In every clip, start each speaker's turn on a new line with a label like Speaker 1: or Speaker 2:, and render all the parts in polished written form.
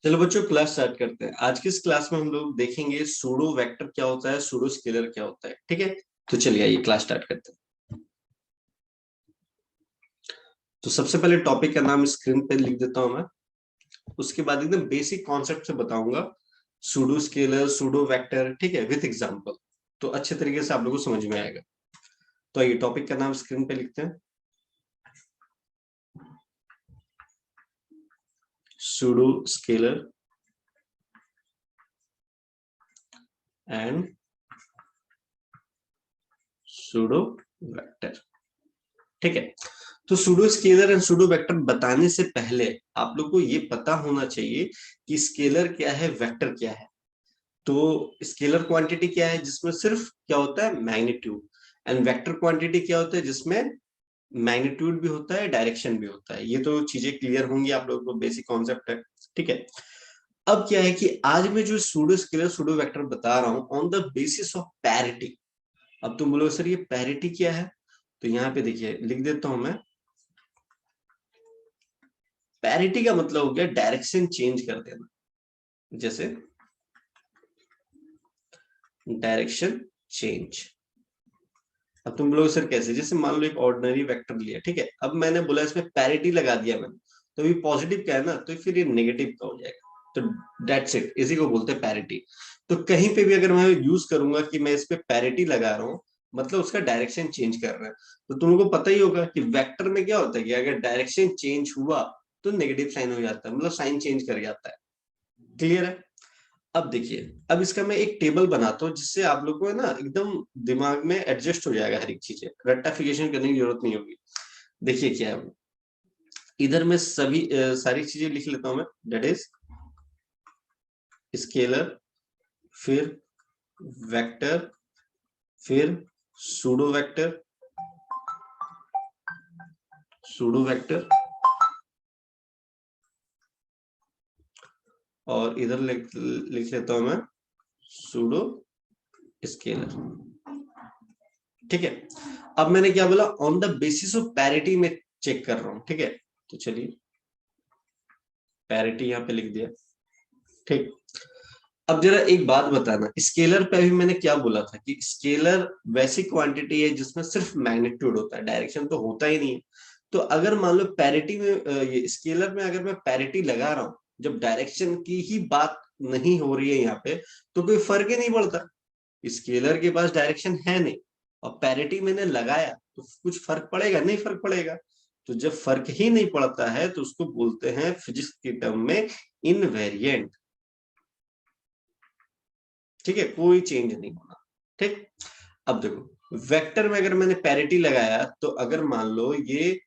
Speaker 1: चलो बच्चों class start करते हैं। आज की इस क्लास में हम लोग देखेंगे सूडो वेक्टर क्या होता है, सूडो स्केलर क्या होता है। ठीक है, तो चलिए आइए क्लास स्टार्ट करते हैं। तो सबसे पहले टॉपिक का नाम स्क्रीन पे लिख देता हूं मैं। उसके बाद एकदम बेसिक कॉन्सेप्ट से बताऊंगा सूडो स्केलर, सूडो वेक्टर, ठीक है, विथ एग्जांपल। तो अच्छे तरीके से आप लोगों को समझ में आएगा। तो आइए टॉपिक का नाम स्क्रीन पे लिखते हैं, pseudo scalar and pseudo vector. ठीक है, तो pseudo scalar and pseudo vector बताने से पहले आप लोग को ये पता होना चाहिए कि स्केलर क्या है, वेक्टर क्या है। तो स्केलर क्वांटिटी क्या है, जिसमें सिर्फ क्या होता है, मैग्नीट्यूड। एंड वेक्टर क्वांटिटी क्या होता है, जिसमें मैग्नीट्यूड भी होता है, डायरेक्शन भी होता है। ये तो चीजें क्लियर होंगी आप लोगों को, बेसिक कॉन्सेप्ट है। ठीक है, अब क्या है कि आज मैं जो सूडो स्केलर सूडो वेक्टर बता रहा हूं on the basis of parity. अब तुम बोलोगे सर ये पैरिटी क्या है, तो यहाँ पे देखिए लिख देता हूं मैं। पैरिटी का मतलब हो गया डायरेक्शन चेंज कर देना। जैसे डायरेक्शन चेंज। अब तुम लोग सर कैसे, जैसे मान लो एक ऑर्डिनरी वेक्टर लिया, ठीक है, अब मैंने बोला इसमें पैरिटी लगा दिया मैंने, तो ये पॉजिटिव का है ना, तो फिर ये नेगेटिव का हो जाएगा। तो दैट्स इट, इसी को बोलते हैं पैरिटी। तो कहीं पे भी अगर मैं यूज करूंगा कि मैं इस पे पैरिटी लगा रहा हूँ, मतलब उसका डायरेक्शन चेंज कर रहा है। तो तुम लोगों को पता ही होगा कि वेक्टर में क्या होता है कि अगर डायरेक्शन चेंज हुआ तो नेगेटिव साइन हो जाता है, मतलब साइन चेंज कर जाता है। क्लियर है। अब देखिए, अब इसका मैं एक टेबल बनाता हूँ जिससे आप लोग को है ना एकदम दिमाग में एडजस्ट हो जाएगा, हर एक चीजें रेक्टिफिकेशन करने की जरूरत नहीं होगी। देखिए क्या है, इधर मैं सभी सारी चीजें लिख लेता हूं मैं। दैट इज स्केलर, फिर वेक्टर, फिर सूडो वेक्टर, सूडो वेक्टर, और इधर लिख लेता हूं मैं सूडो स्केलर। ठीक है, अब मैंने क्या बोला, on the basis of parity में चेक कर रहा हूं। ठीक है, तो चलिए पैरिटी यहां पे लिख दिया। ठीक, अब जरा एक बात बताना, स्केलर पे अभी मैंने क्या बोला था कि स्केलर वैसी क्वांटिटी है जिसमें सिर्फ मैग्नीट्यूड होता है, डायरेक्शन तो होता ही नहीं है। तो अगर मान लो पैरिटी में ये स्केलर में अगर मैं पैरिटी लगा रहा हूं, जब डायरेक्शन की ही बात नहीं हो रही है यहाँ पे, तो कोई फर्क ही नहीं पड़ता। स्केलर के पास डायरेक्शन है नहीं और पैरिटी मैंने लगाया, तो कुछ फर्क पड़ेगा? नहीं फर्क पड़ेगा। तो जब फर्क ही नहीं पड़ता है तो उसको बोलते हैं फिजिक्स के टर्म में इनवेरिएंट। ठीक है, कोई चेंज नहीं होना। ठीक, अब देखो वेक्टर में अगर मैंने पैरिटी लगाया, तो अगर मान लो ये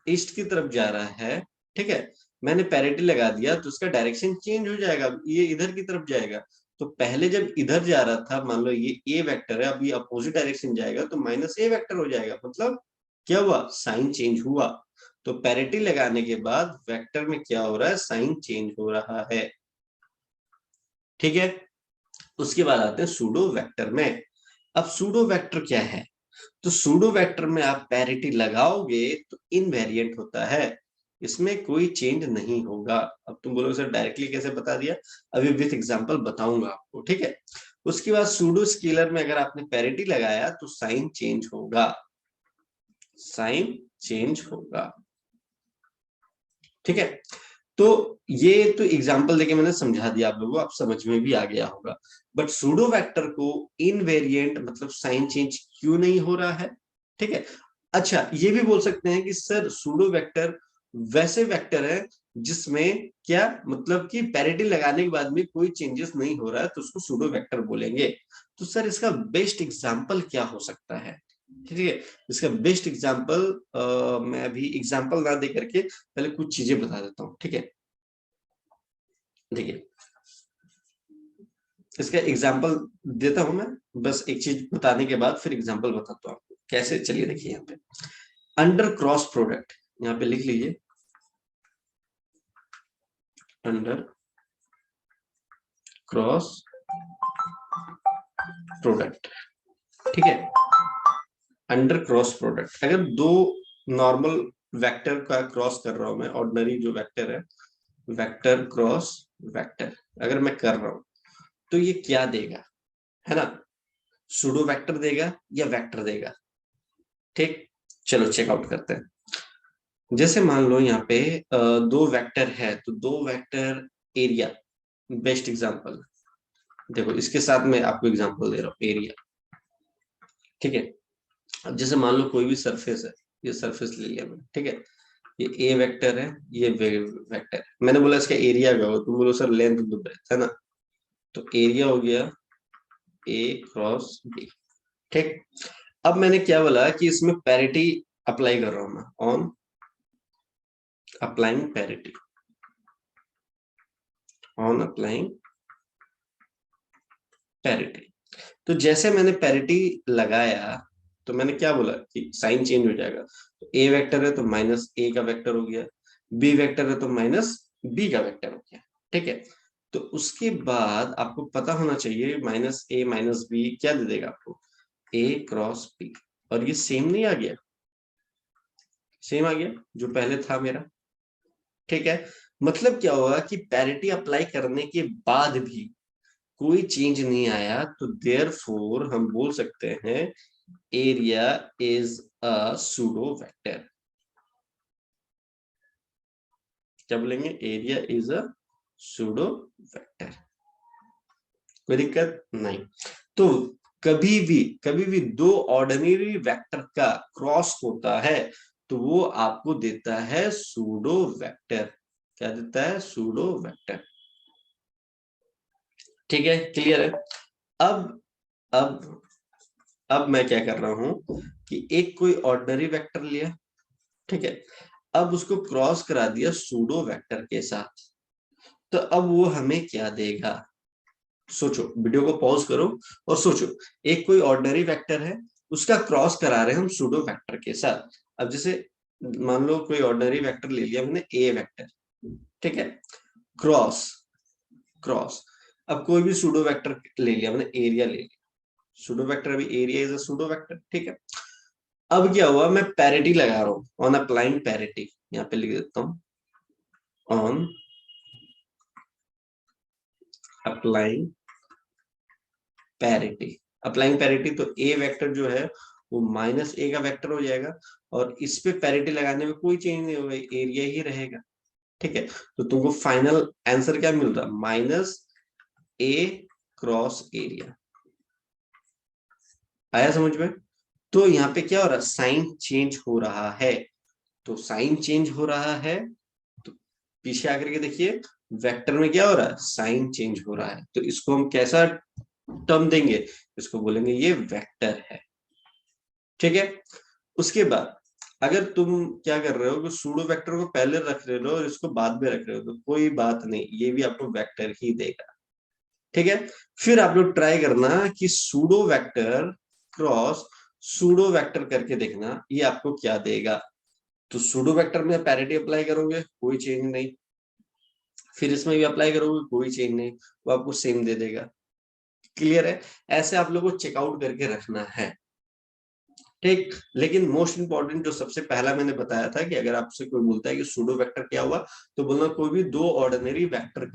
Speaker 1: ईस्ट की तरफ जा रहा है, ठीक है, मैंने पैरिटी लगा दिया तो उसका डायरेक्शन चेंज हो जाएगा, ये इधर की तरफ जाएगा। तो पहले जब इधर जा रहा था, मान लो ये ए वेक्टर है, अब ये अपोजिट डायरेक्शन जाएगा तो माइनस ए वेक्टर हो जाएगा। मतलब क्या हुआ, साइन चेंज हुआ। तो पैरिटी लगाने के बाद वेक्टर में क्या हो रहा है, साइन चेंज हो रहा है। ठीक है, उसके बाद आते हैं सूडो वेक्टर में। अब सूडो वेक्टर क्या है, तो सूडो वेक्टर में आप पैरिटी लगाओगे तो इनवेरिएंट होता है, इसमें कोई चेंज नहीं होगा। अब तुम बोलोगे सर डायरेक्टली कैसे बता दिया, अभी विथ एग्जांपल बताऊंगा आपको। ठीक है, उसके बाद सूडो स्केलर में अगर आपने पैरिटी लगाया तो साइन चेंज होगा, साइन चेंज होगा। ठीक है, तो ये तो एग्जाम्पल देके मैंने समझा दिया आप लोगों को, आप समझ में भी आ गया होगा। बट सूडो वेक्टर को इनवेरिएंट मतलब साइन चेंज क्यों नहीं हो रहा है? ठीक है, अच्छा ये भी बोल सकते हैं कि सर सूडो वेक्टर वैसे वेक्टर है जिसमें क्या मतलब कि पैरिटी लगाने के बाद में कोई चेंजेस नहीं हो रहा है, तो उसको सूडो वेक्टर बोलेंगे। तो सर इसका बेस्ट एग्जाम्पल क्या हो सकता है? ठीक है, इसका बेस्ट एग्जाम्पल मैं अभी एग्जाम्पल ना दे करके पहले कुछ चीजें बता देता हूँ। ठीक है, देखिए इसका एग्जाम्पल देता हूं मैं, बस एक चीज बताने के बाद फिर एग्जाम्पल बताता हूँ आपको कैसे। चलिए देखिए यहाँ पे अंडर क्रॉस प्रोडक्ट, यहाँ पे लिख लीजिए अंडर क्रॉस प्रोडक्ट। ठीक है, अंडर क्रॉस प्रोडक्ट, अगर दो नॉर्मल वेक्टर का क्रॉस कर रहा हूं मैं, ऑर्डिनरी जो वेक्टर है वेक्टर क्रॉस वेक्टर अगर मैं कर रहा हूं तो ये क्या देगा, है ना, सूडो वेक्टर देगा या वेक्टर देगा। ठीक, चलो चेकआउट करते हैं। जैसे मान लो यहाँ पे दो वेक्टर है तो दो वेक्टर एरिया, बेस्ट एग्जांपल। देखो इसके साथ मैं आपको एग्जांपल दे रहा हूँ एरिया। ठीक है, अब जैसे मान लो कोई भी सरफेस है, ये सरफेस ले लिया मैंने, ठीक है, ये ए वेक्टर है, ये वेक्टर है। मैंने बोला इसका एरिया क्या होगा, तुम बोलो सर लेंथ इंटू ब्रेड्थ, है ना, तो एरिया हो गया ए क्रॉस बी। ठीक, अब मैंने क्या बोला कि इसमें पैरिटी अप्लाई कर रहा हूं मैं, on applying parity, on applying parity. तो जैसे मैंने पैरिटी लगाया तो मैंने क्या बोला कि साइन चेंज हो जाएगा। तो ए वेक्टर है तो माइनस ए का वेक्टर हो गया, बी वेक्टर है तो माइनस बी का वेक्टर हो गया। ठीक है, तो उसके बाद आपको पता होना चाहिए माइनस ए माइनस बी क्या दे देगा आपको, ए क्रॉस बी। और ये सेम नहीं आ गया, सेम आ गया जो पहले था मेरा। ठीक है, मतलब क्या होगा कि पैरिटी अप्लाई करने के बाद भी कोई चेंज नहीं आया तो देयरफॉर हम बोल सकते हैं area is a pseudo vector. क्या बोलेंगे, area is a pseudo vector. कोई दिक्कत नहीं। तो कभी भी दो ऑर्डिनरी वेक्टर का क्रॉस होता है तो वो आपको देता है सूडो वेक्टर। क्या देता है, सूडो वेक्टर। ठीक है, क्लियर है। अब अब अब मैं क्या कर रहा हूं कि एक कोई ऑर्डिनरी वेक्टर लिया, ठीक है, अब उसको क्रॉस करा दिया सूडो वेक्टर के साथ, तो अब वो हमें क्या देगा। सोचो, वीडियो को पॉज करो और सोचो। एक कोई ऑर्डिनरी वेक्टर है, उसका क्रॉस करा रहे हैं हम सूडो वेक्टर के साथ। अब जैसे मान लो कोई ऑर्डिनरी वेक्टर ले लिया हमने ए वेक्टर, ठीक है, क्रॉस क्रॉस, अब कोई भी सूडो वेक्टर ले लिया मैंने, एरिया ले लिया, सूडो वेक्टर अभी area is a pseudo vector. ठीक है, अब क्या हुआ, मैं पैरिटी लगा रहा हूं, ऑन अप्लाइंग पैरिटी, यहाँ पे लिख देता हूं on applying parity. Applying parity तो ए वेक्टर जो है वो माइनस ए का वेक्टर हो जाएगा, और इस पे पैरिटी लगाने में कोई चेंज नहीं होगा, एरिया ही रहेगा। ठीक है, तो तुमको फाइनल आंसर क्या मिल रहा, माइनस ए क्रॉस एरिया। आया समझ में। तो यहाँ पे क्या हो रहा है, साइन चेंज हो रहा है। तो साइन चेंज हो रहा है तो पीछे आकर के देखिए, वेक्टर में क्या हो रहा है, साइन चेंज हो रहा है, तो इसको हम कैसा टर्म देंगे, इसको बोलेंगे ये वेक्टर है। ठीक है, उसके बाद अगर तुम क्या कर रहे हो कि सूडो वेक्टर को पहले रख रहे हो और इसको बाद में रख रहे हो तो कोई बात नहीं, ये भी आपको वेक्टर ही देगा। ठीक है, फिर आप लोग ट्राई करना कि pseudo vector cross pseudo vector करके देखना ये आपको क्या देगा। तो सूडो वेक्टर में पैरिटी अप्लाई करोगे कोई चेंज नहीं, फिर इसमें भी अप्लाई करोगे कोई चेंज नहीं, वो आपको सेम दे देगा। क्लियर है, ऐसे आप लोगों को चेकआउट करके रखना है। ठीक, लेकिन मोस्ट इंपॉर्टेंट जो सबसे पहला मैंने बताया था कि अगर आपसे कोई बोलता है कि सूडो वेक्टर क्या हुआ, तो बोलना कोई भी दो ऑर्डिनरी वेक्टर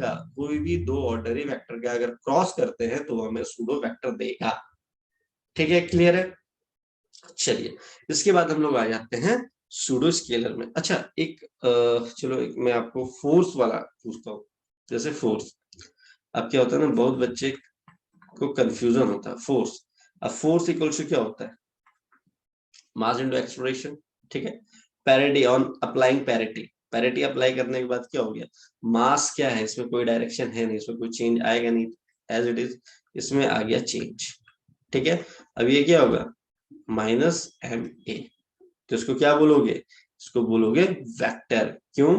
Speaker 1: का अगर क्रॉस करते हैं तो वो हमें सूडो वेक्टर देगा। ठीक है, क्लियर है। चलिए, इसके बाद हम लोग आ जाते हैं सूडो स्केलर में। अच्छा, चलो एक मैं आपको फोर्स वाला पूछता हूँ। जैसे फोर्स, अब क्या होता है ना, बहुत बच्चे को कंफ्यूजन होता है फोर्स। अब फोर्स इक्वल टू क्या होता है, मास इनटू एक्सेलरेशन। ठीक है, parity on applying parity, parity apply करने के बाद क्या हो गया, मास क्या है, इसमें कोई डायरेक्शन है नहीं, इसमें कोई चेंज आएगा नहीं, एज इट इज, इसमें आ गया चेंज। ठीक है, अब ये क्या होगा, माइनस एम ए, तो इसको क्या बोलोगे, इसको बोलोगे वेक्टर। क्यों,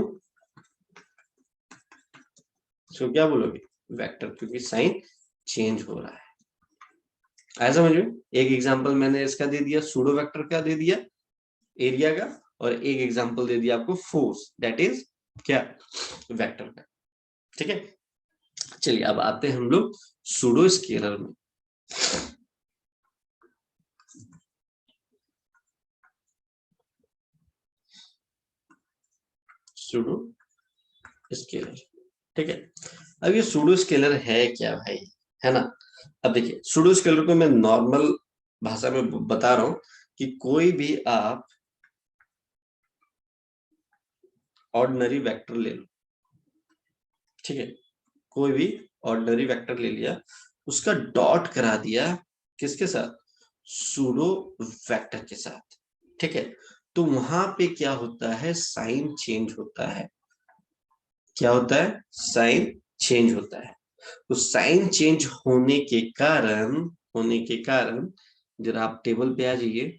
Speaker 1: इसको क्या बोलोगे, वेक्टर, क्योंकि साइन चेंज हो रहा है। ऐसा समझ में। एक एग्जांपल मैंने इसका दे दिया, सूडो वेक्टर का दे दिया एरिया का, और एक एग्जांपल दे दिया आपको फोर्स, दैट इज क्या, वेक्टर का। ठीक है, चलिए अब आते हैं हम लोग सूडो स्केलर में। Pseudo scalar. ठीक है, अब ये सूडो स्केलर है क्या भाई, है ना। अब देखिए सूडो स्केलर को मैं नॉर्मल भाषा में बता रहा हूं कि कोई भी आप ऑर्डिनरी वेक्टर ले लो, ठीक है, कोई भी ऑर्डिनरी वेक्टर ले लिया, उसका डॉट करा दिया किसके साथ, सूडो वेक्टर के साथ, ठीक है, तो वहां पे क्या होता है, साइन चेंज होता है। क्या होता है, साइन चेंज होता है। तो साइन चेंज होने के कारण जरा आप टेबल पे आ जाइए,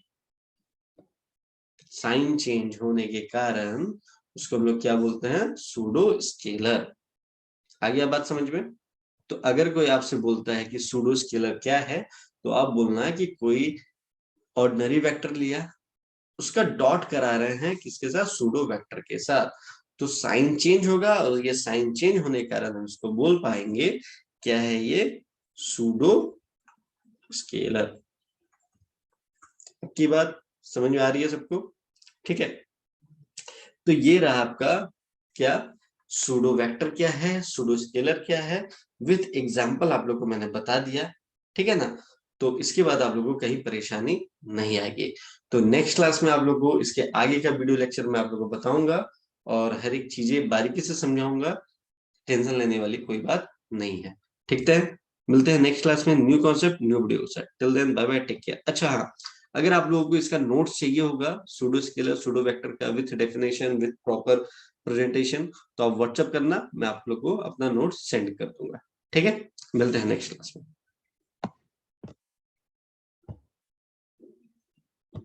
Speaker 1: साइन चेंज होने के कारण उसको हम लोग क्या बोलते हैं, सूडो स्केलर। आ गया बात समझ में। तो अगर कोई आपसे बोलता है कि सूडो स्केलर क्या है, तो आप बोलना है कि कोई ऑर्डिनरी वेक्टर लिया, उसका डॉट करा रहे हैं किसके साथ, सूडो वेक्टर के साथ, तो साइन चेंज होगा, और ये साइन चेंज होने के कारण हम इसको बोल पाएंगे क्या है ये, सूडो स्केलर। की बात समझ में आ रही है सबको, ठीक है। तो ये रहा आपका क्या, सूडो वेक्टर क्या है, सूडो स्केलर क्या है, विथ एग्जांपल आप लोग को मैंने बता दिया, ठीक है ना। तो इसके बाद आप लोगों को कहीं परेशानी नहीं आएगी। तो नेक्स्ट क्लास में आप लोगों को इसके आगे का वीडियो लेक्चर में आप लोगों को बताऊंगा, और हर एक चीजें बारीकी से समझाऊंगा, टेंशन लेने वाली कोई बात नहीं है। ठीक है, मिलते हैं नेक्स्ट क्लास में, न्यू कॉन्सेप्ट न्यू वीडियो से। Till then bye bye, take care. अच्छा हाँ, अगर आप लोगों को इसका नोट्स चाहिए होगा सूडो स्केलर सूडो वेक्टर का, with definition with proper presentation, तो आप व्हाट्सएप करना, मैं आप लोग को अपना नोट्स सेंड कर दूंगा। ठीक है, मिलते हैं नेक्स्ट क्लास में।